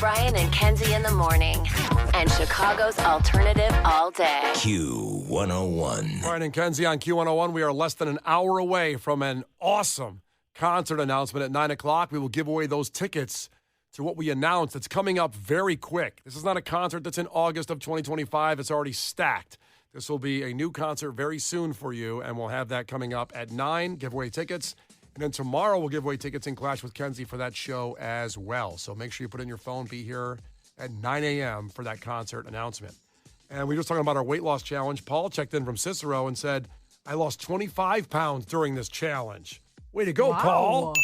Brian and Kenzie in the morning. And Chicago's alternative all day. Q101. Brian and Kenzie on Q101. We are less than an hour away from an awesome concert announcement at 9 o'clock. We will give away those tickets to what we announced. It's coming up very quick. This is not a concert that's in August of 2025. It's already stacked. This will be a new concert very soon for you, and we'll have that coming up at 9. Give away tickets. And then tomorrow we'll give away tickets in Clash with Kenzie for that show as well. So make sure you put in your phone, be here at 9 a.m. for that concert announcement. And we were just talking about our weight loss challenge. Paul checked in from Cicero and said, I lost 25 pounds during this challenge. Way to go, Paul.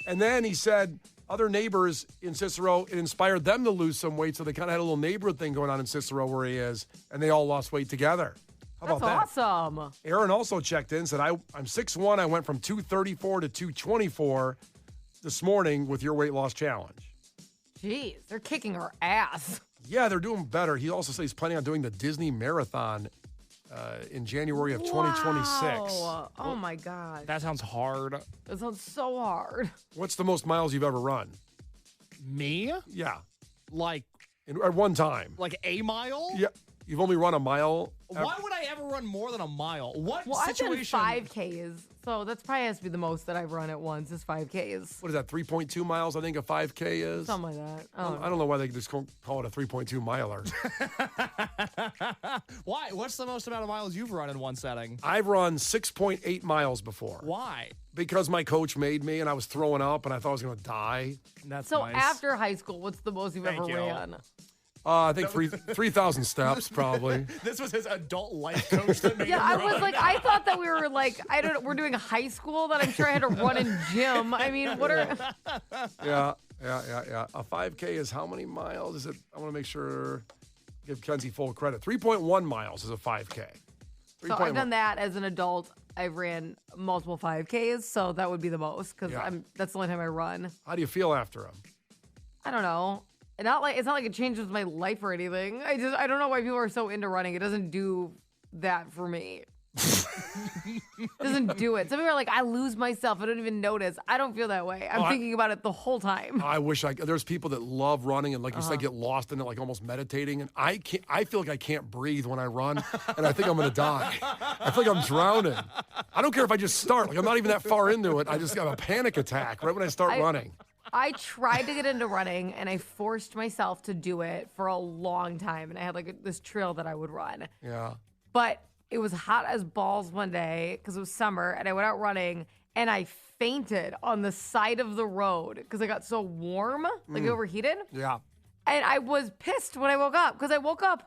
And then he said other neighbors in Cicero, it inspired them to lose some weight, so they kind of had a little neighborhood thing going on in Cicero where he is, and they all lost weight together. How about that? That's awesome. Aaron also checked in, said, I'm 6'1". I went from 234 to 224 this morning with your weight loss challenge. Jeez, they're kicking our ass. Yeah, they're doing better. He also said he's planning on doing the Disney Marathon in January of 2026. Wow. Oh, my God. That sounds hard. That sounds so hard. What's the most miles you've ever run? Me? Yeah. Like At one time. Like a mile? Yeah. You've only run a mile. Why would I ever run more than a mile? What situation? I've done 5Ks, so that's probably has to be the most that I've run at once is 5Ks. What is that, 3.2 miles, I think a 5K is? Something like that. I don't know why they just call it a 3.2 miler. Why? What's the most amount of miles you've run in one setting? I've run 6.8 miles before. Why? Because my coach made me, and I was throwing up, and I thought I was going to die. That's so nice. after high school, what's the most you've ever ran? I think 3,000 steps, probably. This was his adult life coach that made him I run. was like, I thought that we were like, we're doing high school, that I'm sure I had to run in gym. I mean, what are... Yeah. A 5K is how many miles? Is it? I want to make sure, give Kenzie full credit. 3.1 miles is a 5K. So I've done that as an adult. I've ran multiple 5Ks, so that would be the most because that's the only time I run. How do you feel after them? I don't know. It's not like it changes my life or anything. I don't know why people are so into running. It doesn't do that for me. It doesn't do it. Some people are like, I lose myself. I don't even notice. I don't feel that way. I'm thinking about it the whole time. I wish there's people that love running and like you said, get lost in it, like almost meditating. And I feel like I can't breathe when I run, and I think I'm going to die. I feel like I'm drowning. I don't care if I just start. Like I'm not even that far into it. I just have a panic attack right when I start running. I tried to get into running, and I forced myself to do it for a long time. And I had like this trail that I would run. Yeah. But it was hot as balls one day because it was summer, and I went out running, and I fainted on the side of the road because I got so warm, like overheated. Yeah. And I was pissed when I woke up because I woke up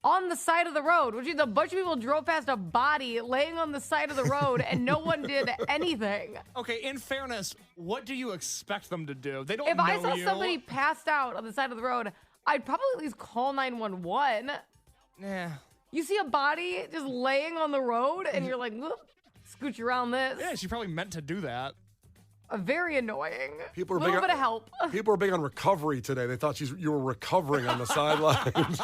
on the side of the road, which means a bunch of people drove past a body laying on the side of the road, and no one did anything. Okay, in fairness, what do you expect them to do? They don't If know I saw you. somebody passed out on the side of the road, I'd probably at least call 911. Yeah. You see a body just laying on the road, and you're like, whoop, scooch around this. Yeah, she probably meant to do that. Very annoying. People are a little big bit of help. People are big on recovery today. They thought you were recovering on the sidelines.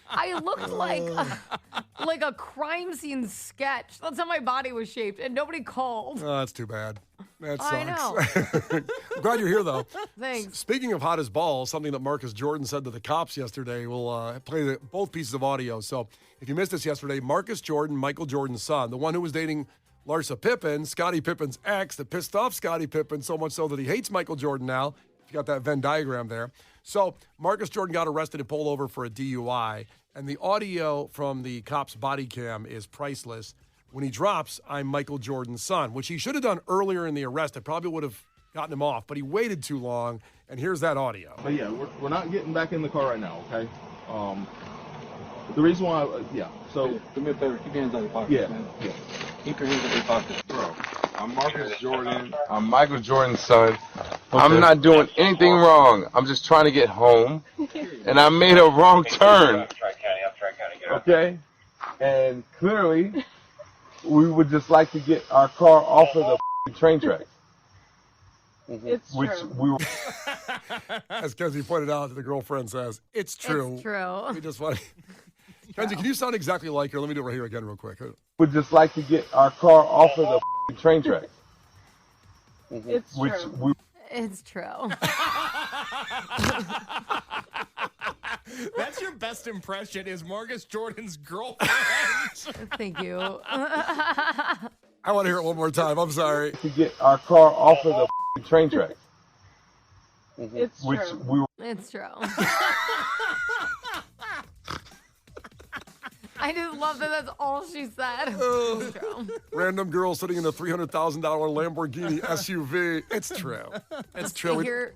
I looked like a crime scene sketch. That's how my body was shaped, and nobody called. Oh, that's too bad. That sucks. I know. I'm glad you're here, though. Thanks. Speaking of hot as balls, something that Marcus Jordan said to the cops yesterday, we'll play both pieces of audio. So if you missed this yesterday, Marcus Jordan, Michael Jordan's son, the one who was dating Larsa Pippen, Scottie Pippen's ex, that pissed off Scottie Pippen so much so that he hates Michael Jordan now. You got that Venn diagram there. So Marcus Jordan got arrested and pulled over for a DUI, and the audio from the cop's body cam is priceless. When he drops, I'm Michael Jordan's son, which he should have done earlier in the arrest. It probably would have gotten him off, but he waited too long, and here's that audio. But yeah, we're not getting back in the car right now, okay? The reason why, so... Do me a favor, keep your hands out of your pockets, man. Yeah. Keep your hands out of your pockets. Bro, I'm Marcus Jordan. I'm Michael Jordan's son. Okay. I'm not doing anything wrong. I'm just trying to get home, and I made a wrong turn. Okay? And clearly, we would just like to get our car off of the train tracks. It's which true. we were. As Kenzie pointed out, the girlfriend says, it's true. It's true. We just want Kenzie, can you sound exactly like her? Let me do it right here again real quick. Would just like to get our car off of the train tracks. It's Which true. we. It's true. That's your best impression is Marcus Jordan's girlfriend. Thank you. I want to hear it one more time. I'm sorry. To get our car off of the train tracks. It's Which true. we were. It's true. I just love that that's all she said. It's true. Random girl sitting in a $300,000 Lamborghini SUV. It's true. It's true. Here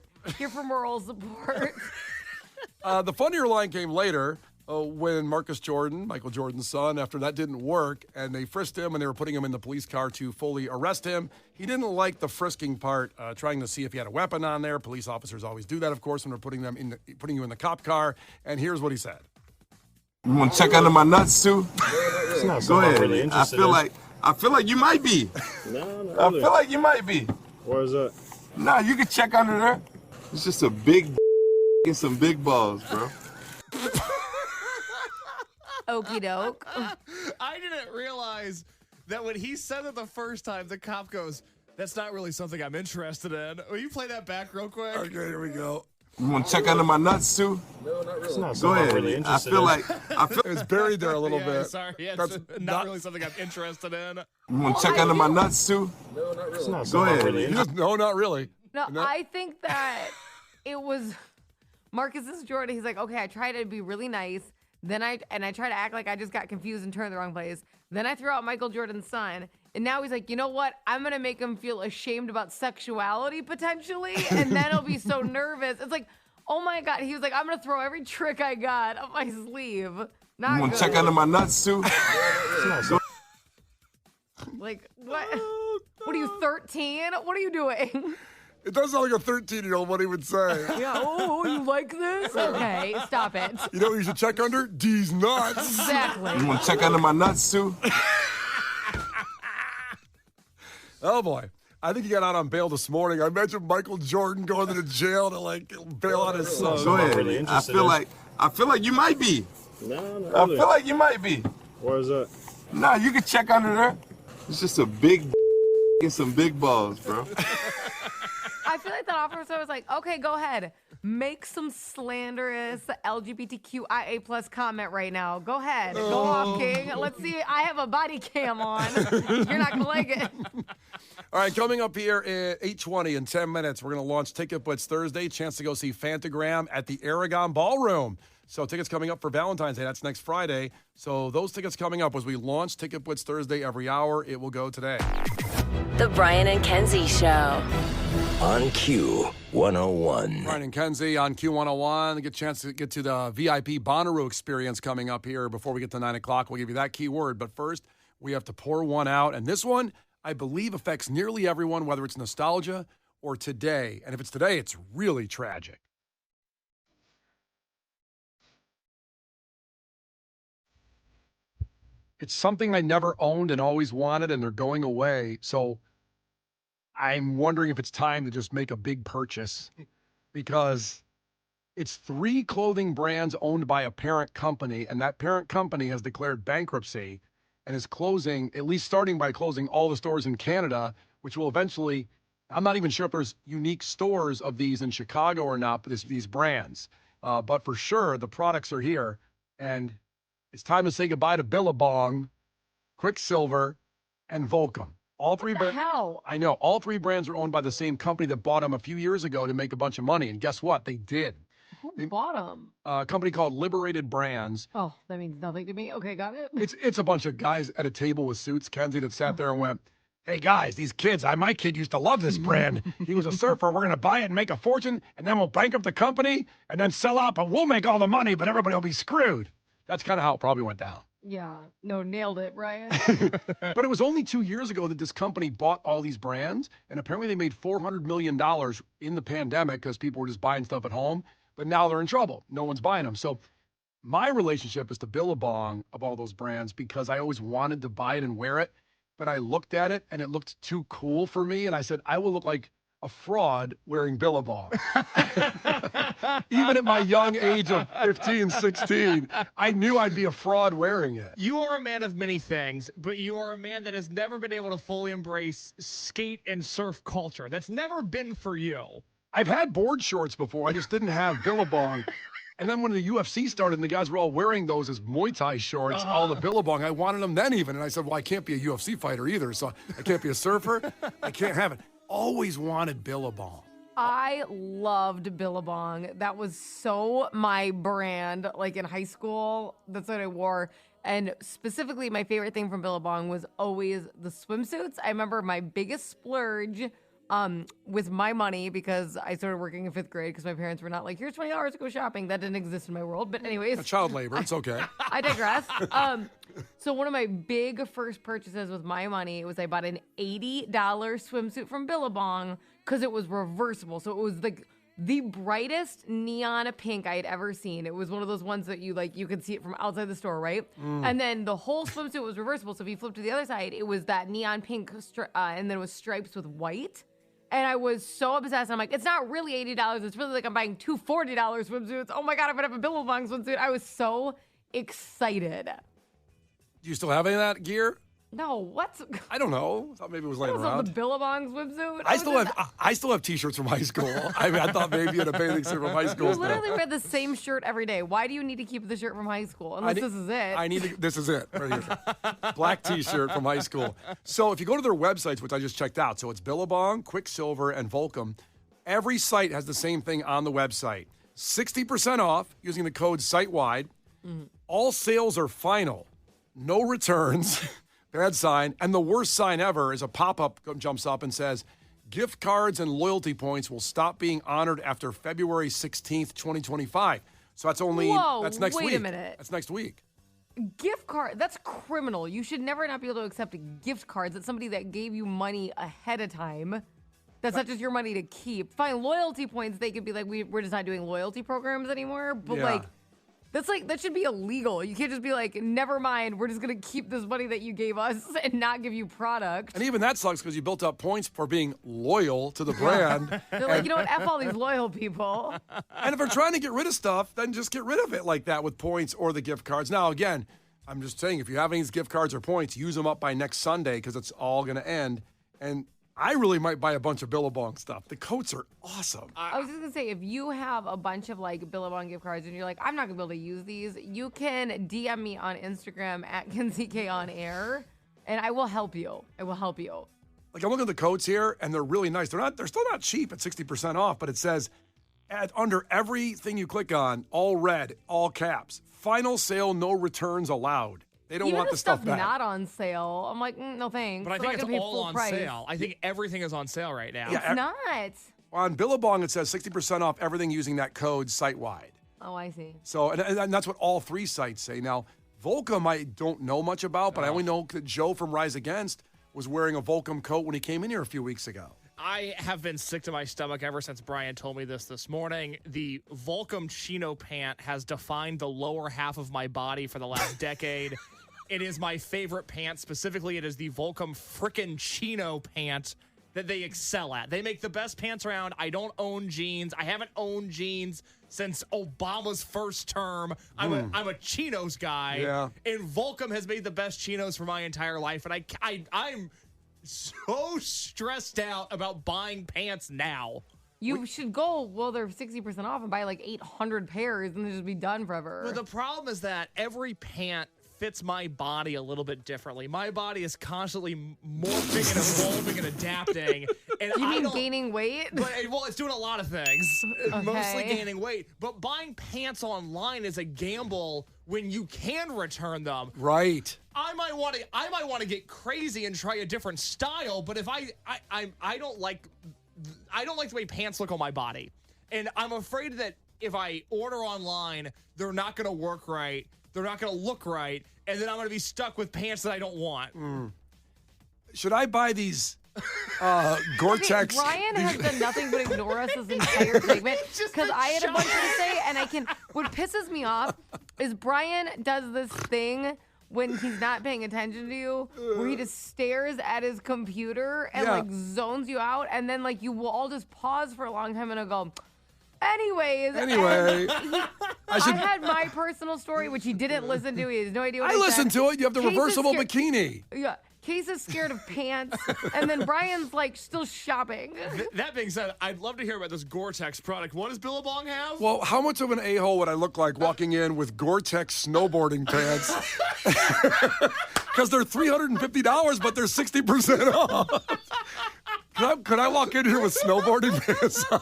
for moral support. The funnier line came later when Marcus Jordan, Michael Jordan's son, after that didn't work, and they frisked him and they were putting him in the police car to fully arrest him. He didn't like the frisking part, trying to see if he had a weapon on there. Police officers always do that, of course, when they're putting you in the cop car. And here's what he said. You want to check under my nuts too? It's not Go ahead. really I feel like you might be. No, I feel like you might be. Where is that? Nah, you can check under there. It's just a big and some big balls, bro. Okie doke. I didn't realize that when he said it the first time, the cop goes, "That's not really something I'm interested in." Will you play that back real quick? Okay, here we go. You want to check under my nuts too? No, not really. It's not Go ahead. really I feel like It's buried there a little Yeah, bit. sorry. Yeah, That's it's not really something I'm interested in. you want to check under my nuts too? No, not really. It's not Go ahead. really. No, not really. No, I think that it was Marcus's Jordan. He's like, okay, I try to be really nice. Then I try to act like I just got confused and turned the wrong place. Then I threw out Michael Jordan's son. And now he's like, you know what? I'm going to make him feel ashamed about sexuality potentially. And then he'll be so nervous. It's like, oh my God. He was like, I'm going to throw every trick I got up my sleeve. Not You want good. to check under my nuts too? Like, what? What are you, 13? What are you doing? It does sound like a 13-year-old what he would say. Yeah, oh, you like this? Okay, stop it. You know what you should check under? D's nuts. Exactly. You want to check under my nuts too? Oh, boy. I think he got out on bail this morning. I imagine Michael Jordan going to the jail to, like, bail on his son. Go ahead. really I feel like you might be. No, not I really. feel like you might be. Where is that? Nah, you can check under there. It's just a big and some big balls, bro. I feel like that officer was like, okay, go ahead. Make some slanderous LGBTQIA plus comment right now. Go ahead. Go off, King. Let's see. I have a body cam on. You're not going to like it. All right, coming up here at 8:20 in 10 minutes, we're going to launch Ticket Blitz Thursday. Chance to go see Fantagram at the Aragon Ballroom. So tickets coming up for Valentine's Day. That's next Friday. So those tickets coming up as we launch Ticket Blitz Thursday every hour. It will go today. The Brian and Kenzie Show. On Q 101. Brian and Kenzie on Q101. Get a chance to get to the VIP Bonnaroo experience coming up here before we get to 9 o'clock. We'll give you that key word. But first, we have to pour one out. And this one, I believe, affects nearly everyone, whether it's nostalgia or today. And if it's today, it's really tragic. It's something I never owned and always wanted, and they're going away. So I'm wondering if it's time to just make a big purchase, because it's 3 clothing brands owned by a parent company, and that parent company has declared bankruptcy and is closing, at least starting by closing all the stores in Canada, which will eventually, I'm not even sure if there's unique stores of these in Chicago or not, but these brands. But for sure, the products are here, and it's time to say goodbye to Billabong, Quicksilver, and Volcom. All 3 brands. Hell. I know. All 3 brands are owned by the same company that bought them a few years ago to make a bunch of money. And guess what? They did. Who bought them? A company called Liberated Brands. Oh, that means nothing to me. Okay, got it. It's a bunch of guys at a table with suits, Kenzie, that sat there and went, hey, guys, these kids, my kid used to love this brand. He was a surfer. We're going to buy it and make a fortune, and then we'll bankrupt the company and then sell out, but we'll make all the money, but everybody will be screwed. That's kind of how it probably went down. Yeah, no, nailed it, Brian. But it was only 2 years ago that this company bought all these brands, and apparently they made $400 million in the pandemic because people were just buying stuff at home, but now they're in trouble. No one's buying them. So my relationship is to Billabong of all those brands because I always wanted to buy it and wear it, but I looked at it and it looked too cool for me, and I said, I will look like a fraud wearing Billabong. Even at my young age of 15, 16, I knew I'd be a fraud wearing it. You are a man of many things, but you are a man that has never been able to fully embrace skate and surf culture. That's never been for you. I've had board shorts before. I just didn't have Billabong. And then when the UFC started and the guys were all wearing those as Muay Thai shorts, all the Billabong, I wanted them then even. And I said, well, I can't be a UFC fighter either. So I can't be a surfer. I can't have it. Always wanted Billabong. I loved Billabong. That was so my brand. Like in high school, that's what I wore. And specifically, my favorite thing from Billabong was always the swimsuits. I remember my biggest splurge with my money, because I started working in 5th grade because my parents were not like, here's $20 to go shopping. That didn't exist in my world. But anyways. Child labor. It's okay. I digress. So one of my big first purchases with my money was I bought an $80 swimsuit from Billabong because it was reversible. So it was like the brightest neon pink I had ever seen. It was one of those ones that you could see it from outside the store, right? And then the whole swimsuit was reversible. So if you flip to the other side, it was that neon pink, and then it was stripes with white. And I was so obsessed. I'm like, it's not really $80. It's really like I'm buying two $40 swimsuits. Oh my God, I'm going to have a Billabong swimsuit. I was so excited. Do you still have any of that gear? No, what? I don't know. I thought maybe it was laying Was around. the Billabong swimsuit? I still have T-shirts from high school. I thought maybe you had a bathing suit from high school. You literally wear the same shirt every day. Why do you need to keep the shirt from high school? Unless this is it. This is it right here. Black T-shirt from high school. So if you go to their websites, which I just checked out, so it's Billabong, Quicksilver, and Volcom. Every site has the same thing on the website. 60% off using the code SITEWIDE. All sales are final. No returns. Bad sign. And the worst sign ever is a pop-up jumps up and says, gift cards and loyalty points will stop being honored after February 16th, 2025. So that's that's next week. Wait a minute. That's next week. Gift card, that's criminal. You should never not be able to accept gift cards. It's somebody that gave you money ahead of time. That's not just your money to keep. Fine, loyalty points, they could be like, we're just not doing loyalty programs anymore. But that should be illegal. You can't just be like, never mind, we're just going to keep this money that you gave us and not give you product. And even that sucks because you built up points for being loyal to the brand. They're like, you know what, F all these loyal people. And if they're trying to get rid of stuff, then just get rid of it like that with points or the gift cards. Now, again, I'm just saying, if you have any gift cards or points, use them up by next Sunday because it's all going to end. And I really might buy a bunch of Billabong stuff. The coats are awesome. I was just going to say, if you have a bunch of like Billabong gift cards and you're like, I'm not going to be able to use these, you can DM me on Instagram at KenzieKOnAir and I will help you. I will help you. Like, I'm looking at the coats here and they're really nice. They're still not cheap at 60% off, but it says under everything you click on, all red, all caps, final sale, no returns allowed. They don't want the stuff back. Not on sale. I'm like, no thanks. But I think it's all on sale. I think everything is on sale right now. Yeah, it's not. On Billabong, it says 60% off everything using that code site-wide. Oh, I see. So, and that's what all three sites say. Now, Volcom, I don't know much about, but I only know that Joe from Rise Against was wearing a Volcom coat when he came in here a few weeks ago. I have been sick to my stomach ever since Brian told me this morning. The Volcom chino pant has defined the lower half of my body for the last decade. It is my favorite pant. Specifically, it is the Volcom frickin' chino pant that they excel at. They make the best pants around. I don't own jeans. I haven't owned jeans since Obama's first term. I'm a chinos guy. Yeah. And Volcom has made the best chinos for my entire life. And I'm so stressed out about buying pants now. You should go, they're 60% off and buy like 800 pairs and then just be done forever. But the problem is that every pant fits my body a little bit differently. My body is constantly morphing and evolving and adapting. And you mean gaining weight? Well, it's doing a lot of things. Okay. Mostly gaining weight. But buying pants online is a gamble when you can return them. Right. I might want to get crazy and try a different style, but if I don't like the way pants look on my body. And I'm afraid that if I order online, they're not going to work right. They're not going to look right. And then I'm going to be stuck with pants that I don't want. Should I buy these Gore-Tex? Brian has done nothing but ignore us this entire segment because I had a bunch to say, and what pisses me off is Brian does this thing when he's not paying attention to you, where he just stares at his computer and like zones you out, and then like you will all just pause for a long time and I'll go, Anyway, I had my personal story, which he didn't listen to. He has no idea what I listened to it. You have the reversible bikini. Yeah. Case is scared of pants, and then Brian's like still shopping. That being said, I'd love to hear about this Gore-Tex product. What does Billabong have? Well, how much of an a-hole would I look like walking in with Gore-Tex snowboarding pants? Because they're $350, but they're 60% off. Could I walk in here with snowboarding pants on?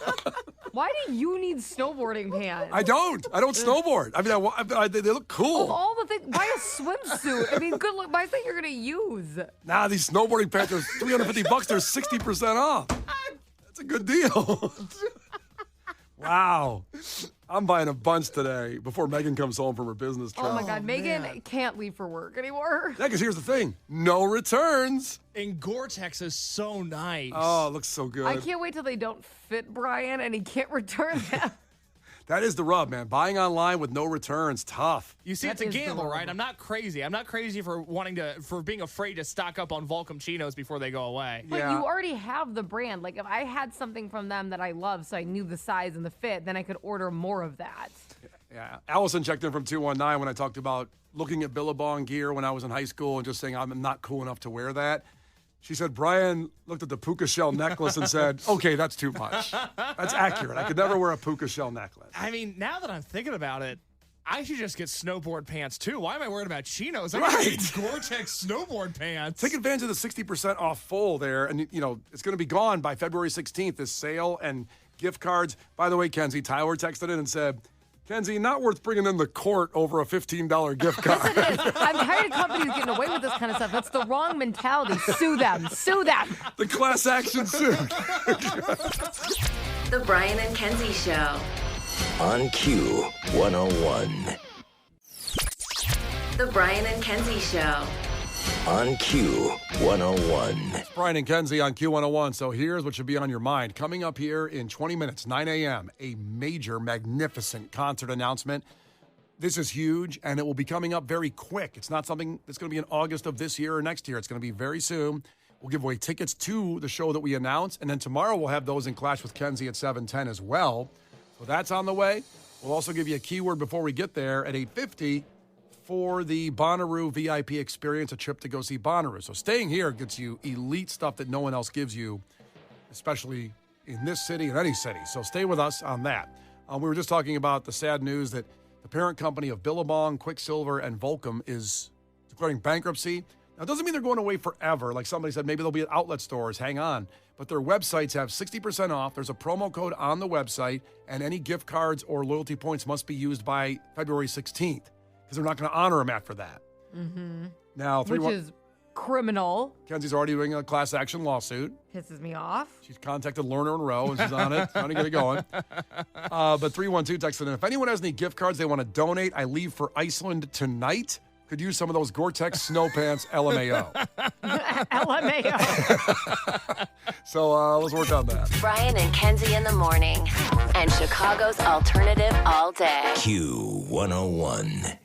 Why do you need snowboarding pants? I don't snowboard. I mean, they look cool. Of all the things, buy a swimsuit. I mean, good luck. Buy something you're gonna use. Nah, these snowboarding pants are $350. They're 60% off. That's a good deal. Wow. I'm buying a bunch today before Megan comes home from her business trip. Oh my God, Megan can't leave for work anymore. Yeah, because here's the thing. No returns. And Gore-Tex is so nice. Oh, it looks so good. I can't wait till they don't fit Brian and he can't return them. That is the rub, man. Buying online with no returns, tough. You see, That it's a is the gamble, rub. right? I'm not crazy. I'm not crazy for being afraid to stock up on Volcom chinos before they go away. But Yeah. you already have the brand. Like if I had something from them that I love, so I knew the size and the fit, then I could order more of that. Yeah. Allison checked in from 219 when I talked about looking at Billabong gear when I was in high school and just saying I'm not cool enough to wear that. She said, Brian looked at the puka shell necklace and said, okay, that's too much. That's accurate. I could never wear a puka shell necklace. I mean, now that I'm thinking about it, I should just get snowboard pants too. Why am I worried about chinos? I Right. need Gore-Tex snowboard pants. Take advantage of the 60% off full there. And, it's going to be gone by February 16th, this sale and gift cards. By the way, Kenzie, Tyler texted in and said, Kenzie, not worth bringing in the court over a $15 gift card. I'm tired of companies getting away with this kind of stuff. That's the wrong mentality. Sue them. Sue them. The class action suit. The Brian and Kenzie Show. On Q 101. The Brian and Kenzie Show. On Q 101. Brian and Kenzie on Q101. So here's what should be on your mind. Coming up here in 20 minutes, 9 a.m., a major, magnificent concert announcement. This is huge, and it will be coming up very quick. It's not something that's going to be in August of this year or next year. It's going to be very soon. We'll give away tickets to the show that we announce, and then tomorrow we'll have those in Clash with Kenzie at 7:10 as well. So that's on the way. We'll also give you a keyword before we get there at 8:50 for the Bonnaroo VIP experience, a trip to go see Bonnaroo. So staying here gets you elite stuff that no one else gives you, especially in this city and any city. So stay with us on that. We were just talking about the sad news that the parent company of Billabong, Quicksilver, and Volcom is declaring bankruptcy. Now, it doesn't mean they're going away forever. Like somebody said, maybe they'll be at outlet stores. Hang on. But their websites have 60% off. There's a promo code on the website, and any gift cards or loyalty points must be used by February 16th because they're not going to honor them after that. Mm-hmm. Now, Which is criminal. Kenzie's already doing a class action lawsuit. Pisses me off. She's contacted Lerner and Rowe, and she's on it, trying to get it going. But 312 texted in, if anyone has any gift cards they want to donate, I leave for Iceland tonight. Could use some of those Gore-Tex snow pants, LMAO. LMAO. So let's work on that. Brian and Kenzie in the morning. And Chicago's alternative all day. Q 101.